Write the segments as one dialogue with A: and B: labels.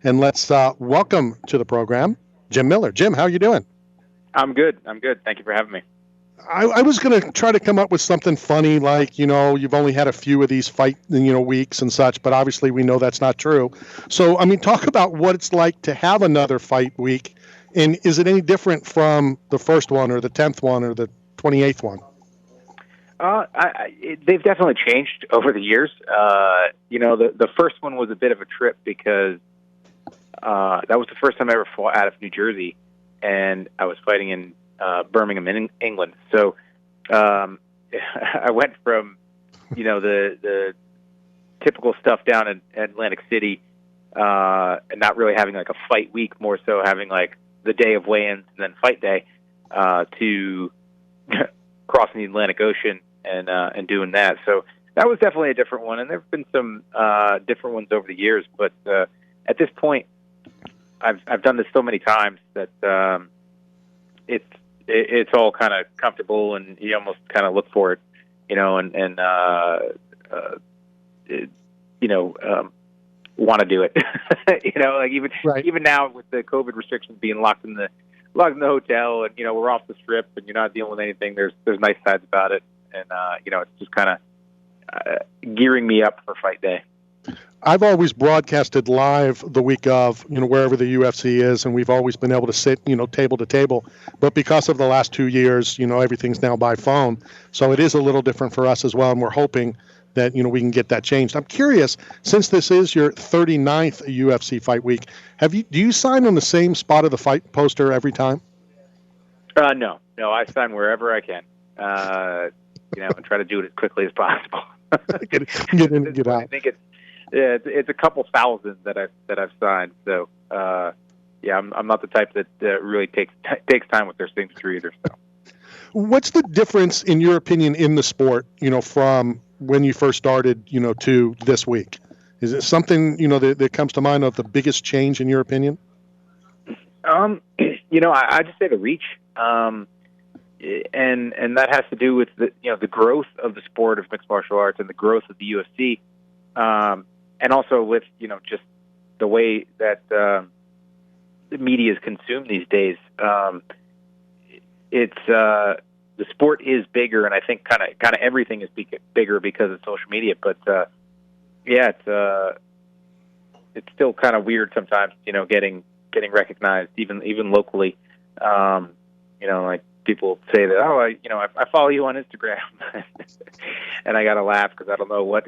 A: And let's welcome to the program Jim Miller. Jim, how are you doing?
B: I'm good. Thank you for having me.
A: I was going to try to come up with something funny, like, you've only had a few of these fight, weeks and such, but obviously we know that's not true. So, talk about what it's like to have another fight week. And is it any different from the first one or the 10th one or the 28th one?
B: They've definitely changed over the years. The first one was a bit of a trip because that was the first time I ever fought out of New Jersey, and I was fighting in Birmingham, England. So I went from, the typical stuff down in Atlantic City, and not really having like a fight week, more so having like the day of weigh-ins and then fight day, to crossing the Atlantic Ocean and doing that. So that was definitely a different one. And there have been some different ones over the years, but at this point, I've done this so many times that it's all kind of comfortable, and you almost kind of look for it, want to do it. Even now with the COVID restrictions being locked in the hotel, and we're off the strip, and you're not dealing with anything. There's nice sides about it, and it's just kind of gearing me up for fight day.
A: I've always broadcasted live the week of, wherever the UFC is, and we've always been able to sit, table to table. But because of the last 2 years, everything's now by phone. So it is a little different for us as well, and we're hoping that, we can get that changed. I'm curious, since this is your 39th UFC fight week, do you sign on the same spot of the fight poster every time?
B: No, I sign wherever I can, and try to do it as quickly as possible.
A: get in and get out.
B: I think it's a couple thousand that I've signed. So I'm not the type that really takes time with their signature either. So,
A: what's the difference in your opinion in the sport? From when you first started, to this week? Is it something that comes to mind of the biggest change in your opinion?
B: I just say the reach, and that has to do with the growth of the sport of mixed martial arts and the growth of the UFC. And also with, just the way that the media is consumed these days. The sport is bigger, and I think kind of everything is bigger because of social media. But it's still kind of weird sometimes, getting recognized even locally. Like people say that, I follow you on Instagram, and I gotta laugh because I don't know what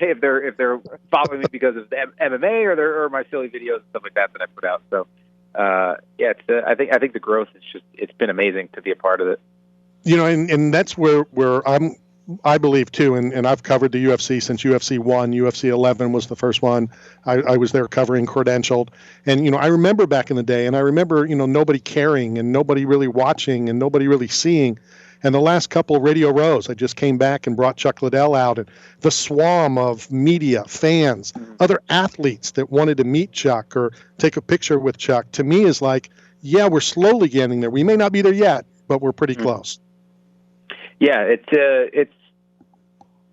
B: if they're following me because of MMA or my silly videos and stuff like that I put out. So I think the growth is it's been amazing to be a part of it.
A: And that's where I believe too, and I've covered the UFC since UFC 1, UFC 11 was the first one. I was there covering Credentialed, and I remember back in the day, and I remember nobody caring and nobody really watching and nobody really seeing. And the last couple of Radio Rows, I just came back and brought Chuck Liddell out, and the swarm of media, fans, other athletes that wanted to meet Chuck or take a picture with Chuck, to me is like, yeah, we're slowly getting there. We may not be there yet, but we're pretty close.
B: Yeah, it's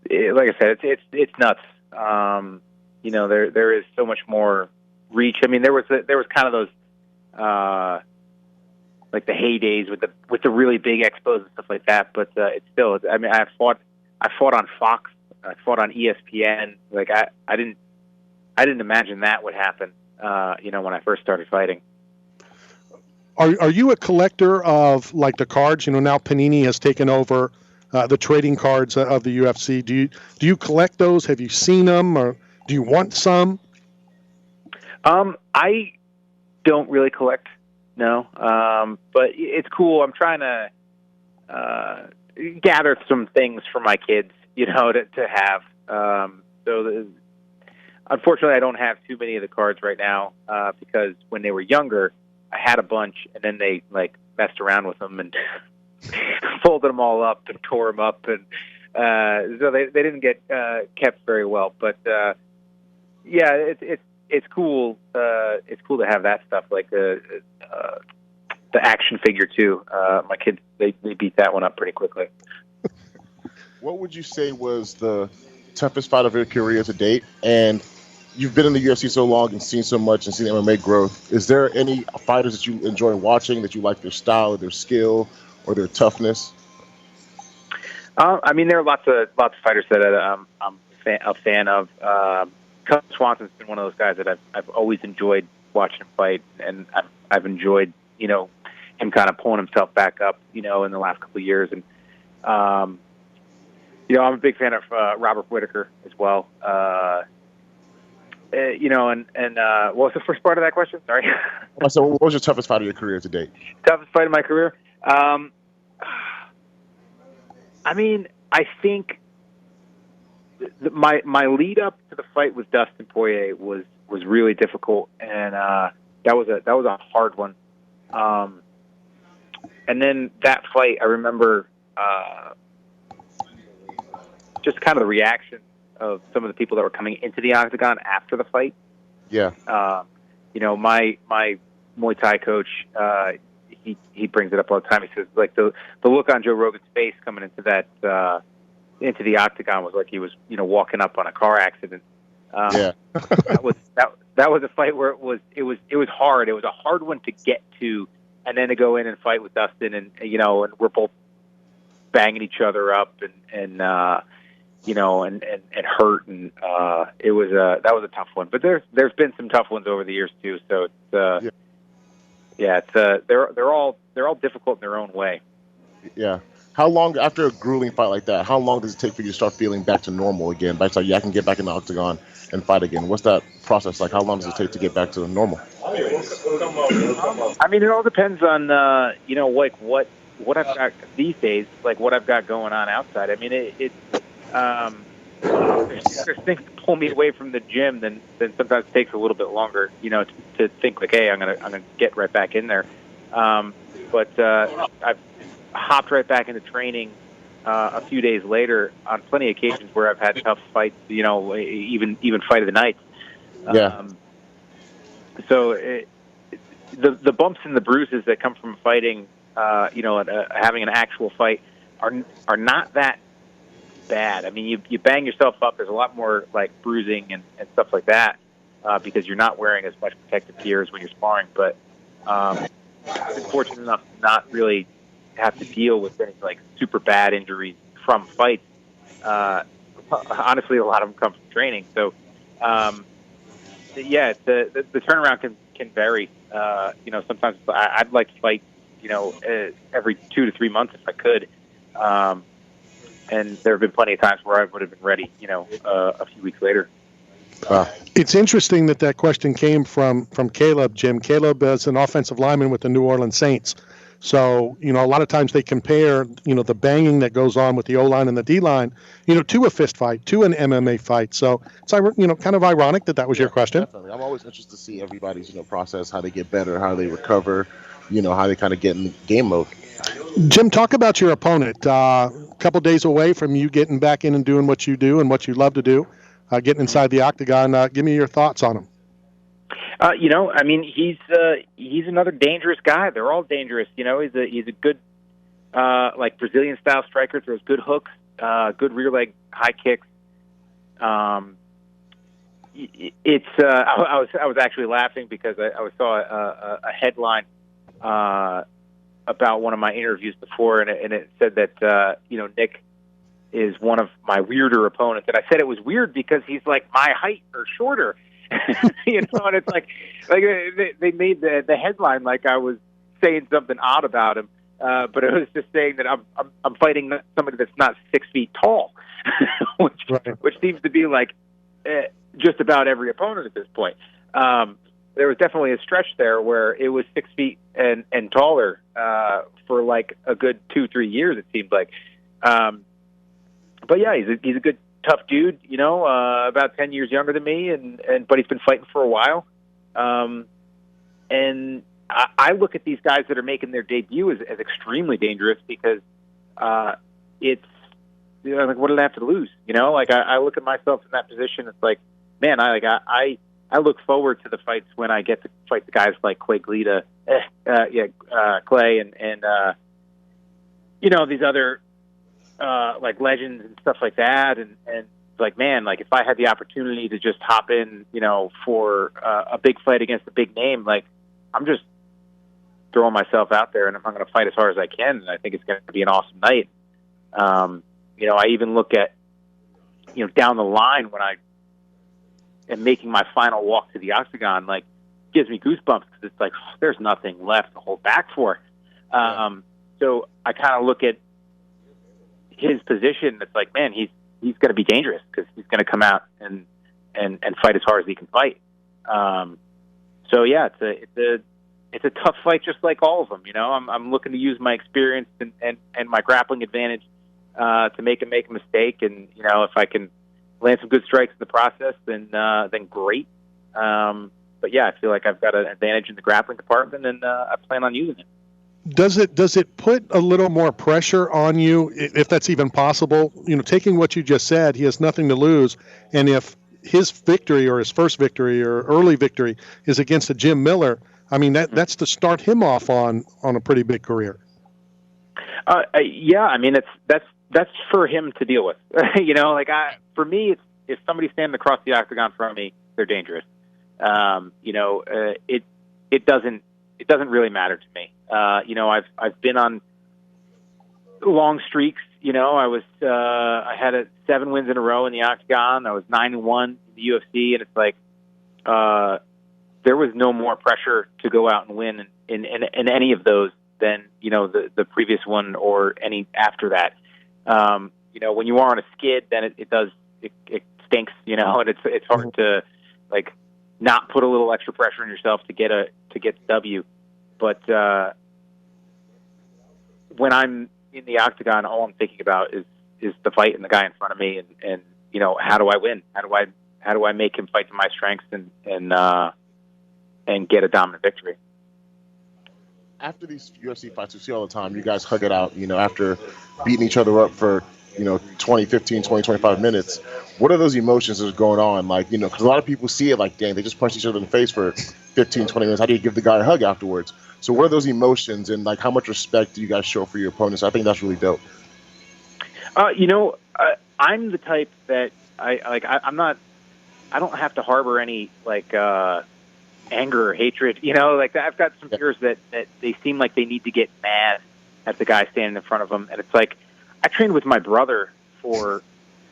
B: like I said, it's nuts. There is so much more reach. I mean, there was kind of those like the heydays with the really big expos and stuff like that. But it's still. I mean, I fought on Fox. I fought on ESPN. Like I didn't imagine that would happen. When I first started fighting.
A: Are you a collector of like the cards? Now Panini has taken over the trading cards of the UFC. Do you collect those? Have you seen them, or do you want some?
B: I don't really collect, no. But it's cool. I'm trying to gather some things for my kids, to have. Unfortunately, I don't have too many of the cards right now because when they were younger, I had a bunch, and then they messed around with them and folded them all up and tore them up, and so they didn't get kept very well. But it's cool. It's cool to have that stuff, like the action figure too. My kids they beat that one up pretty quickly.
C: What would you say was the toughest fight of your career to date, and you've been in the UFC so long and seen so much and seen MMA growth. Is there any fighters that you enjoy watching, that you like their style or their skill or their toughness?
B: I mean, there are lots of fighters that I'm a fan of. Cub Swanson's been one of those guys that I've always enjoyed watching him fight, and I've enjoyed, you know, him kind of pulling himself back up, you know, in the last couple of years. And you know, I'm a big fan of Robert Whitaker as well. You know, and what was the first part of that question? Sorry.
C: So, what was your toughest fight of your career to date?
B: Toughest fight of my career? I mean, I think my lead up to the fight with Dustin Poirier was really difficult, and that was a hard one. And then that fight, I remember just kind of the reaction of some of the people that were coming into the octagon after the fight.
C: Yeah.
B: You know, my Muay Thai coach, he brings it up all the time. He says, like, the look on Joe Rogan's face coming into that into the octagon was like he was, you know, walking up on a car accident.
C: Yeah.
B: that was a fight where it was hard. It was a hard one to get to, and then to go in and fight with Dustin, and you know, and we're both banging each other up, and you know, and hurt, and it was that was a tough one. But there's been some tough ones over the years too. So it's it's they're all difficult in their own way.
C: Yeah. How long, after a grueling fight like that, how long does it take for you to start feeling back to normal again? Back to, like, yeah, I can get back in the octagon and fight again. What's that process like? How long does it take to get back to normal?
B: I mean, it all depends on you know, like what I've got these days, like what I've got going on outside. I mean, there's things that pull me away from the gym, then sometimes it takes a little bit longer, you know, to think like, hey, I'm gonna get right back in there. But I've hopped right back into training a few days later on plenty of occasions where I've had tough fights, you know, even fight of the night.
C: Yeah.
B: So the bumps and the bruises that come from fighting, you know, having an actual fight are not that bad. I mean, you bang yourself up. There's a lot more like bruising and stuff like that because you're not wearing as much protective gear as when you're sparring. But I've been fortunate enough to not really have to deal with any like super bad injuries from fights. Honestly, a lot of them come from training. So, yeah, the turnaround can vary. You know, sometimes I'd like to fight, you know, every 2 to 3 months if I could. And there have been plenty of times where I would have been ready, you know, a few weeks later.
A: It's interesting that question came from Caleb, Jim. Caleb is an offensive lineman with the New Orleans Saints. So, you know, a lot of times they compare, you know, the banging that goes on with the O-line and the D-line, you know, to a fist fight, to an MMA fight. So it's, you know, kind of ironic that was your question.
C: Definitely. I'm always interested to see everybody's, you know, process, how they get better, how they recover, you know, how they kind of get in game mode.
A: Jim, talk about your opponent. A couple days away from you getting back in and doing what you do and what you love to do, getting inside the octagon. Give me your thoughts on him.
B: You know, I mean, he's another dangerous guy. They're all dangerous. You know, he's a good like Brazilian style striker. Throws good hooks, good rear leg high kicks. It's I was actually laughing because I saw a headline about one of my interviews before, and it said that you know, Nick is one of my weirder opponents, and I said it was weird because he's like my height or shorter. You know, and it's like they made the headline like I was saying something odd about him, but it was just saying that I'm fighting somebody that's not 6 feet tall, which seems to be like just about every opponent at this point. There was definitely a stretch there where it was 6 feet and taller for like a good 2-3 years, it seemed like. But yeah, he's a good, tough dude, you know, about 10 years younger than me, but he's been fighting for a while. And I look at these guys that are making their debut as extremely dangerous because it's, you know, like, what did I have to lose? You know, like I look at myself in that position. It's like, man, I look forward to the fights when I get to fight the guys like Clay Guida, Clay, and you know, these other like legends and stuff like that, and It's like, man, like if I had the opportunity to just hop in, for a big fight against a big name, like I'm just throwing myself out there, and I'm going to fight as hard as I can, and I think it's going to be an awesome night. I even look at, down the line when I am making my final walk to the octagon, like gives me goosebumps because it's like there's nothing left to hold back for. So I kind of look at his position. It's like, man, he's going to be dangerous because he's going to come out and fight as hard as he can fight. So yeah, it's a tough fight, just like all of them. I'm looking to use my experience and my grappling advantage to make a mistake, and if I can land some good strikes in the process, then great. But yeah, I feel like I've got an advantage in the grappling department, and I plan on using it.
A: Does it put a little more pressure on you, if that's even possible? Taking what you just said, he has nothing to lose, and if his victory or his first victory or early victory is against a Jim Miller, I mean that's to start him off on a pretty big career.
B: Yeah, I mean that's for him to deal with. For me, it's if somebody's standing across the octagon from me, they're dangerous. It doesn't really matter to me. I've been on long streaks. I had 7 wins in a row in the octagon. I was 9-1 in the UFC, and it's like there was no more pressure to go out and win in any of those than the previous one or any after that. When you are on a skid, then it stinks, and it's hard to like not put a little extra pressure on yourself to get the W. But when I'm in the octagon, all I'm thinking about is the fight and the guy in front of me, and how do I win? How do I make him fight to my strengths and get a dominant victory?
C: After these UFC fights we see all the time, you guys hug it out, after beating each other up for, 20, 15, 20, 25 minutes. What are those emotions that are going on? Like, because a lot of people see it like, dang, they just punched each other in the face for 15, 20 minutes. How do you give the guy a hug afterwards? So what are those emotions, and like how much respect do you guys show for your opponents? I think that's really dope.
B: I'm the type that I don't have to harbor any anger or hatred. I've got some peers that they seem like they need to get mad at the guy standing in front of them, and it's like I trained with my brother for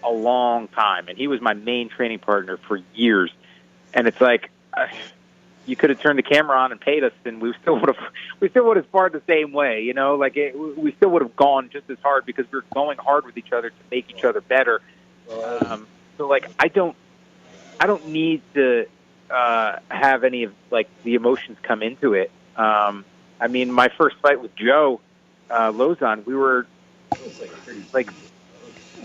B: a long time, and he was my main training partner for years, and it's like you could have turned the camera on and paid us, and we still would have sparred the same way. We still would have gone just as hard because we were going hard with each other to make each other better. So I don't need to have any of the emotions come into it. I mean, my first fight with Joe Lozon, we were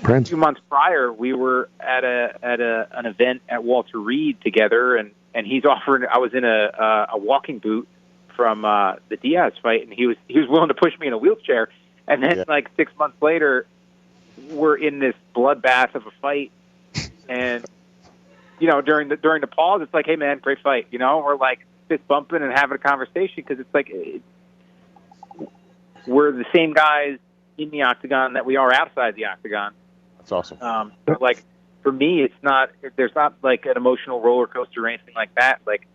B: 2 months prior. We were at an event at Walter Reed together, and he's offering. I was in a walking boot from the Diaz fight, and he was willing to push me in a wheelchair. And then 6 months later, we're in this bloodbath of a fight, and during the pause, it's like, hey man, great fight. We're like fist bumping and having a conversation because it's like we're the same guys in the octagon that we are outside the octagon.
C: That's awesome.
B: For me, there's not like an emotional roller coaster or anything like that. Like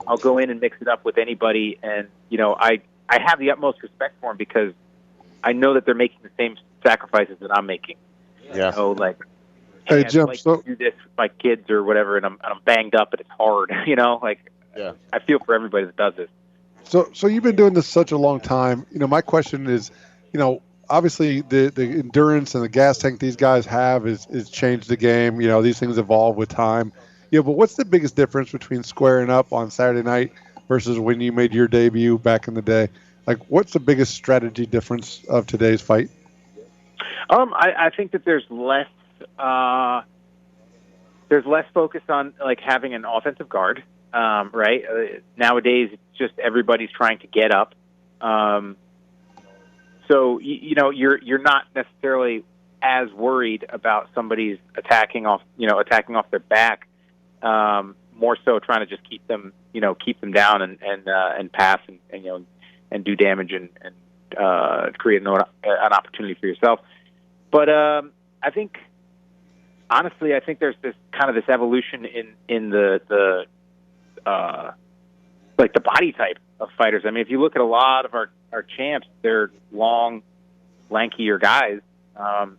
B: I'll go in and mix it up with anybody, and I have the utmost respect for them because I know that they're making the same sacrifices that I'm making.
C: Yeah.
A: Hey Jim,
B: to do this with my kids or whatever, and I'm banged up and it's hard.
C: Yeah.
B: I feel for everybody that does this.
D: So you've been doing this such a long time. My question is, obviously the endurance and the gas tank these guys have is changed the game. These things evolve with time. But what's the biggest difference between squaring up on Saturday night versus when you made your debut back in the day? Like, what's the biggest strategy difference of today's fight?
B: I think that there's less focus on having an offensive guard. Right? Nowadays, it's just everybody's trying to get up. So you're not necessarily as worried about somebody's attacking off their back. More so trying to just keep them down and pass and do damage and create an opportunity for yourself. But I think honestly, I think there's this evolution in the like the body type of fighters. I mean, if you look at a lot of our champs, they're long, lankier guys.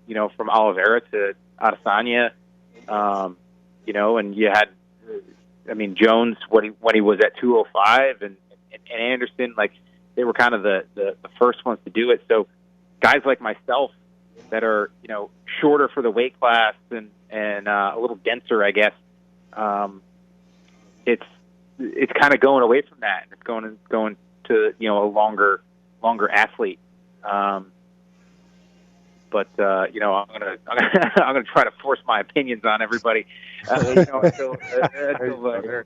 B: You know, from Oliveira to Adesanya. You know, and you had, I mean, Jones when he was at 205, and Anderson, like they were kind of the first ones to do it. So guys like myself that are, you know, shorter for the weight class and a little denser, I guess. It's kind of going away from that. It's going to, you know, a longer athlete. But you know, I'm gonna try to force my opinions on everybody, you know, until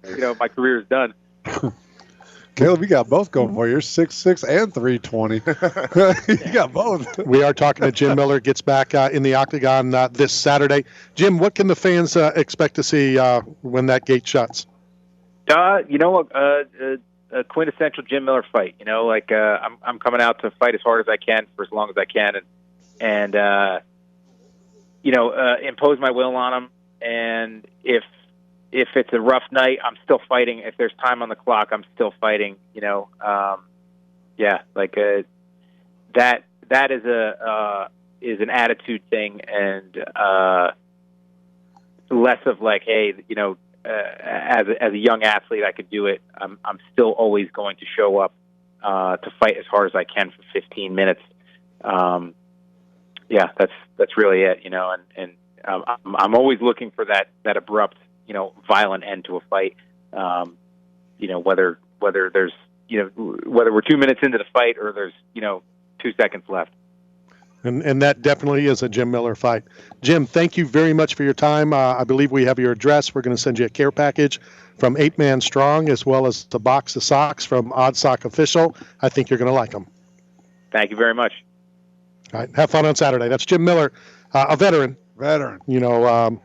B: you know, my career is done.
D: Caleb, you got both going for you. You're 6'6" and 320. You got both.
A: We are talking to Jim Miller. Gets back in the octagon this Saturday. Jim, what can the fans expect to see when that gate shuts?
B: You know, a quintessential Jim Miller fight. You know, like I'm coming out to fight as hard as I can for as long as I can, and you know, impose my will on them. And if it's a rough night, I'm still fighting. If there's time on the clock, I'm still fighting. You know, yeah, like that is an attitude thing, and less of like, hey, you know, as a young athlete, I could do it. I'm still always going to show up to fight as hard as I can for 15 minutes. Yeah, that's really it, you know, and I'm always looking for that abrupt, you know, violent end to a fight. You know, whether there's, you know, whether we're 2 minutes into the fight or there's, you know, 2 seconds left.
A: And that definitely is a Jim Miller fight. Jim, thank you very much for your time. I believe we have your address. We're going to send you a care package from 8 Man Strong, as well as the box of socks from Odd Sock Official. I think you're going to like them.
B: Thank you very much.
A: All right, have fun on Saturday. That's Jim Miller, a veteran.
D: You
A: know,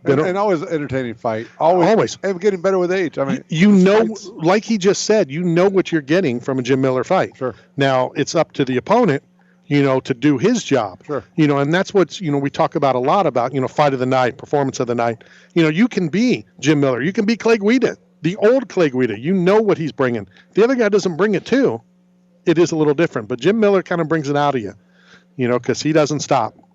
D: and always entertaining fight. Always. And getting better with age. I mean,
A: you know, like he just said, you know what you're getting from a Jim Miller fight.
D: Sure.
A: Now it's up to the opponent, you know, to do his job.
D: Sure.
A: You know, and that's what's, you know, we talk about a lot about, you know, fight of the night, performance of the night. You know, you can be Jim Miller. You can be Clay Guida, the old Clay Guida. You know what he's bringing. The other guy doesn't bring it too. It is a little different. But Jim Miller kind of brings it out of you, you know, because he doesn't stop.